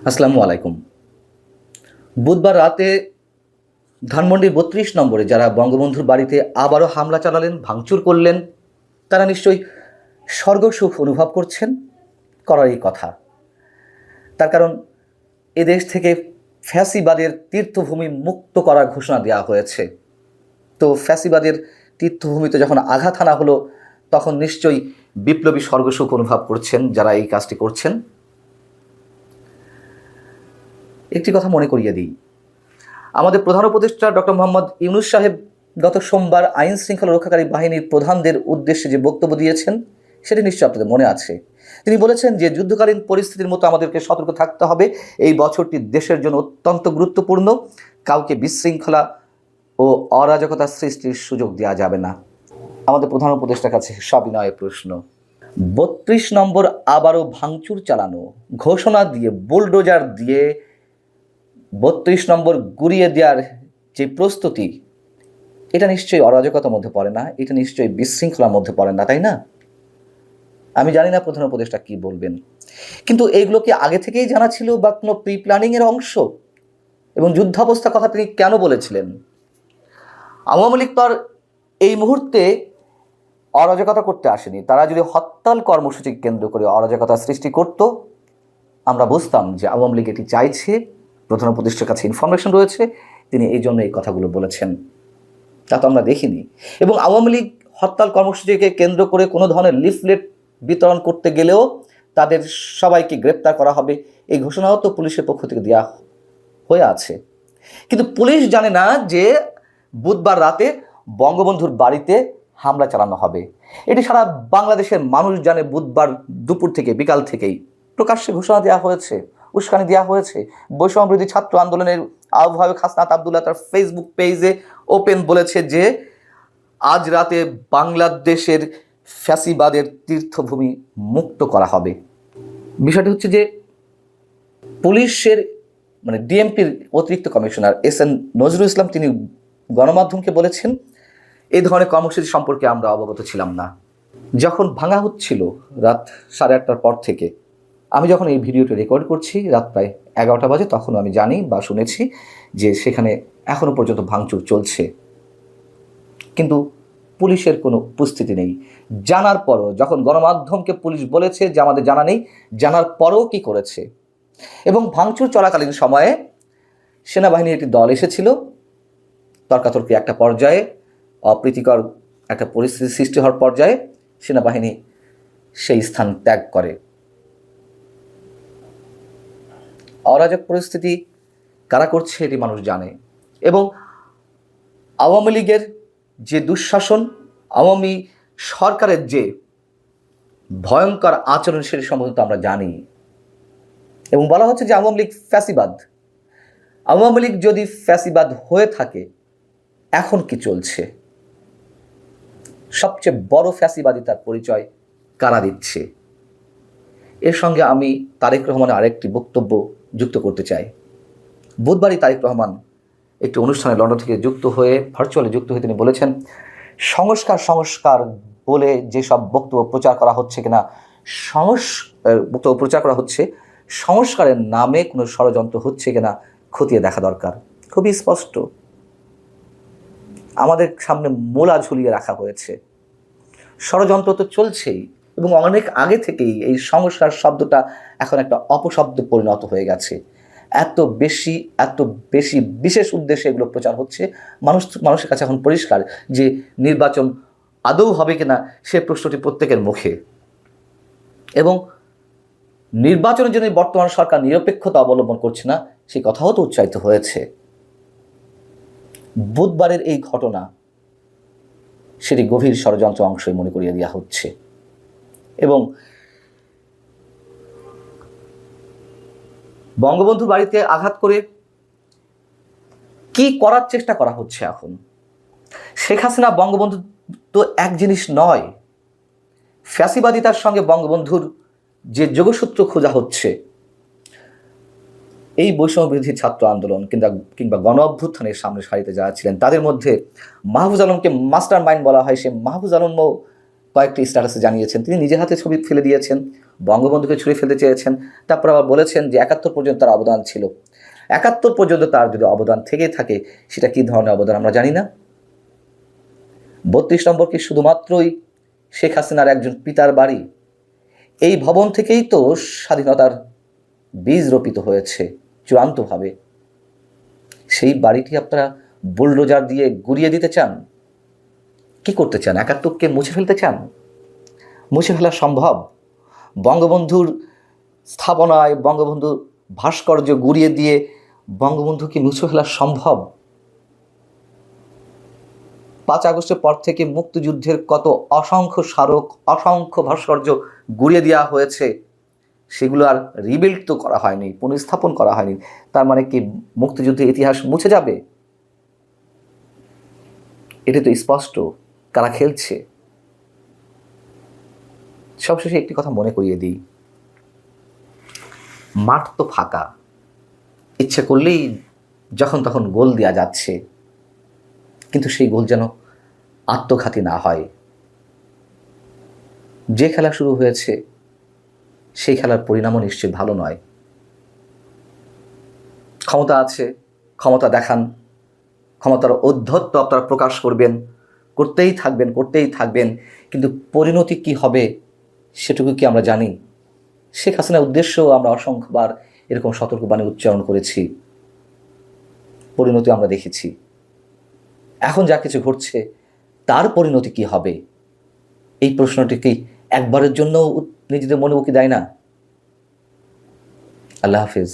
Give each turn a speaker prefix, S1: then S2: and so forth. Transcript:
S1: আসসালামু আলাইকুম। বুধবার রাতে ধানমন্ডির ৩২ নম্বরে যারা বঙ্গবন্ধুর বাড়িতে আবারও হামলা চালালেন, ভাঙচুর করলেন, তারা নিশ্চয়ই স্বর্গসুখ অনুভব করছেন। করারই কথা। তার কারণ এদেশ থেকে ফ্যাসিবাদের তীর্থভূমি মুক্ত করার ঘোষণা দেওয়া হয়েছে। তো ফ্যাসিবাদের তীর্থভূমিতে যখন আঘাত হানা হলো, তখন নিশ্চয়ই বিপ্লবী স্বর্গসুখ অনুভব করছেন যারা এই কাজটি করছেন। একটি কথা মনে করিয়ে দিই, আমাদের প্রধান উপদেষ্টা ডক্টর মোহাম্মদ ইউনূস সাহেব গত সোমবার আইন শৃঙ্খলা রক্ষাকারী বাহিনীর প্রধানদের উদ্দেশ্যে যে বক্তব্য দিয়েছেন সেটি নিশ্চয়ই আপনাদের মনে আছে। তিনি বলেছেন যে যুদ্ধকালীন পরিস্থিতির মতো আমাদেরকে সতর্ক থাকতে হবে। এই বছরটি দেশের জন্য অত্যন্ত গুরুত্বপূর্ণ। কাউকে বিশৃঙ্খলা ও অরাজকতা সৃষ্টির সুযোগ দেওয়া যাবে না। আমাদের প্রধান উপদেষ্টার কাছে সবিনয় প্রশ্ন, ৩২ নম্বর আবারও ভাঙচুর চালানো, ঘোষণা দিয়ে বুলডোজার দিয়ে ৩২ নম্বর গুড়িয়ে দেওয়ার যে প্রস্তুতি, এটা নিশ্চয়ই অরাজকতার মধ্যে পড়ে না, এটা নিশ্চয়ই বিশৃঙ্খলার মধ্যে পড়ে না, তাই না? আমি জানি না প্রধান উপদেষ্টা কি বলবেন, কিন্তু এইগুলো কি আগে থেকেই জানা ছিল বা কোনো প্রি প্ল্যানিংয়ের অংশ? এবং যুদ্ধাবস্থার কথা তিনি কেন বলেছিলেন? আওয়ামী লীগ তো আর এই মুহূর্তে অরাজকতা করতে আসেনি। তারা যদি হরতাল কর্মসূচি কেন্দ্র করে অরাজকতা সৃষ্টি করত, আমরা বুঝতাম যে আওয়ামী লীগ এটি চাইছে, প্রধান উপদেষ্টার কাছে ইনফরমেশন রয়েছে, তিনি এই জন্য এই কথাগুলো বলেছেন। তা তো আমরা দেখিনি। এবং আওয়ামী লীগ হরতাল কর্মসূচিকে কেন্দ্র করে কোনো ধরনের লিফলেট বিতরণ করতে গেলেও তাদের সবাইকে গ্রেপ্তার করা হবে, এই ঘোষণাও তো পুলিশের পক্ষ থেকে দেওয়া হয়ে আছে। কিন্তু পুলিশ জানে না যে বুধবার রাতে বঙ্গবন্ধুর বাড়িতে হামলা চালানো হবে। এটি সারা বাংলাদেশের মানুষ জানে। বুধবার দুপুর থেকে বিকাল থেকেই প্রকাশ্যে ঘোষণা দেওয়া হয়েছে, উস্কানি দেওয়া হয়েছে। বৈষম্যবিরোধী ছাত্র আন্দোলনের আহ্বায়ক হাসনাত আবদুল্লাহ তার ফেসবুক পেজে ওপেন বলেছে যে আজ রাতে বাংলাদেশের ফ্যাসিবাদের তীর্থভূমি মুক্ত করা হবে। বিষয়টি হচ্ছে যে পুলিশের ডিএমপির অতিরিক্ত commissioner S N Nazrul Islam তিনি গণমাধ্যমকে বলেছেন এই ধরনের কর্মসূচি সম্পর্কে আমরা অবগত ছিলাম না। যখন ভাঙা হচ্ছিল রাত 8:30টার পর থেকে, আমি যখন এই ভিডিওটি রেকর্ড করছি রাত প্রায় 11টা বাজে, তখন আমি জানি বা শুনেছি যে সেখানে এখনও পর্যন্ত ভাঙচুর চলছে, কিন্তু পুলিশের কোনো উপস্থিতি নেই। জানার পরও, যখন গণমাধ্যমকে পুলিশ বলেছে যে আমাদের জানা নেই, জানার পরও কি করেছে? এবং ভাঙচুর চলাকালীন সময়ে সেনাবাহিনীর একটি দল এসেছিল। তর্কাতর্কি একটা পর্যায়ে, অপ্রীতিকর একটা পরিস্থিতি সৃষ্টি হওয়ার পর্যায়ে সেনাবাহিনী সেই স্থান ত্যাগ করে। অরাজক পরিস্থিতি কারা করছে এটি মানুষ জানে। এবং আওয়ামী লীগের যে দুঃশাসন, আওয়ামী সরকারের যে ভয়ঙ্কর আচরণ, সেটি সম্বন্ধে আমরা জানি। এবং বলা হচ্ছে যে আওয়ামী লীগ ফ্যাসিবাদ। আওয়ামী লীগ যদি ফ্যাসিবাদ হয়ে থাকে, এখন কি চলছে? সবচেয়ে বড় ফ্যাসিবাদিতার পরিচয় কারা দিচ্ছে? এর সঙ্গে আমি তারেক রহমানের আরেকটি বক্তব্য যুক্ত করতে চাই। বুধবারই তারেক রহমান একটি অনুষ্ঠানে লন্ডন থেকে ভার্চুয়ালি যুক্ত হয়ে তিনি বলেছেন, সংস্কার বলে যেসব বক্তব্য প্রচার করা হচ্ছে কিনা, বক্তব্য প্রচার করা হচ্ছে, সংস্কারের নামে কোনো ষড়যন্ত্র হচ্ছে কিনা খতিয়ে দেখা দরকার। খুবই স্পষ্ট, আমাদের সামনে মোলা ঝুলিয়ে রাখা হয়েছে। ষড়যন্ত্র তো চলছেই, এবং অনেক আগে থেকেই এই সংস্কার শব্দটা এখন একটা অপশব্দ পরিণত হয়ে গেছে। এত বেশি বিশেষ উদ্দেশ্যে এগুলো প্রচার হচ্ছে। মানুষের কাছে এখন পরিষ্কার যে নির্বাচন আদৌ হবে কিনা সে প্রশ্নটি প্রত্যেকের মুখে। এবং নির্বাচনের জন্য বর্তমান সরকার নিরপেক্ষতা অবলম্বন করছে না, সেই কথাও তো উচ্চারিত হয়েছে। বুধবারের এই ঘটনা সেটি গভীর ষড়যন্ত্র অংশই মনে করিয়ে দেওয়া হচ্ছে। এবং বঙ্গবন্ধুর বাড়িতে আঘাত করে কি করার চেষ্টা করা হচ্ছে এখন? শেখ হাসিনা বঙ্গবন্ধু তো এক জিনিস নয়। ফ্যাসিবাদিতার সঙ্গে বঙ্গবন্ধুর যে যোগসূত্র খোঁজা হচ্ছে, এই বৈষম্যবিরোধী ছাত্র আন্দোলন কিংবা গণ অভ্যুত্থানের সামনে সারিতে যারা ছিলেন, তাদের মধ্যে মাহফুজ আলমকে মাস্টার মাইন্ড বলা হয়। সে মাহফুজ আলমও কয়েকটি স্ট্যাটাসে জানিয়েছেন তিনি নিজে হাতে ছবি ফেলে দিয়েছেন, বঙ্গবন্ধুকে ছুঁড়ে ফেলতে চেয়েছেন, তারপর আবার বলেছেন যে ৭১ পর্যন্ত তার অবদান ছিল। ৭১ পর্যন্ত তার যদি অবদান থেকে থাকে সেটা কী ধরনের অবদান আমরা জানি না। ৩২ নম্বর কি শুধুমাত্রই শেখ হাসিনার একজন পিতার বাড়ি? এই ভবন থেকেই তো স্বাধীনতার বীজ রোপিত হয়েছে চূড়ান্তভাবে। সেই বাড়িটি আপনারা বুলডোজার দিয়ে গুড়িয়ে দিতে চান? কি করতে চান? ৭১কে মুছে ফেলতে চান? মুছে ফেলা সম্ভব? বঙ্গবন্ধুর স্থাপনায় বঙ্গবন্ধুর ভাস্কর্য গুড়িয়ে দিয়ে বঙ্গবন্ধুকে মুছে ফেলা সম্ভব? ৫ আগস্টের পর থেকে মুক্তিযুদ্ধের কত অসংখ্য স্মারক, অসংখ্য ভাস্কর্য গুড়িয়ে দেওয়া হয়েছে, সেগুলো আর রিবিল্ড তো করা হয়নি, পুনঃস্থাপন করা হয়নি। তার মানে কি মুক্তিযুদ্ধের ইতিহাস মুছে যাবে? এটা তো স্পষ্ট কারা খেলছে। সবশেষে একটি কথা মনে করিয়ে দিই, মাঠ তো ফাঁকা, ইচ্ছে করলেই যখন তখন গোল দেওয়া যাচ্ছে, কিন্তু সেই গোল যেন আত্মঘাতী না হয়। যে খেলা শুরু হয়েছে সেই খেলার পরিণামও নিশ্চয়ই ভালো নয়। ক্ষমতা আছে, ক্ষমতা দেখান, ক্ষমতার ঔদ্ধত্য আপনারা প্রকাশ করতেই থাকবেন, কিন্তু পরিণতি কি হবে সেটুকু কি আমরা জানি? শেখ হাসিনার উদ্দেশ্যেও আমরা অসংখ্যবার এরকম সতর্কবাণী উচ্চারণ করেছি, পরিণতি আমরা দেখেছি। এখন যা কিছু ঘটছে তার পরিণতি কি হবে, এই প্রশ্নটি কি একবারের জন্য নিজেদের মনে উকি দেয় না? আল্লাহ হাফিজ।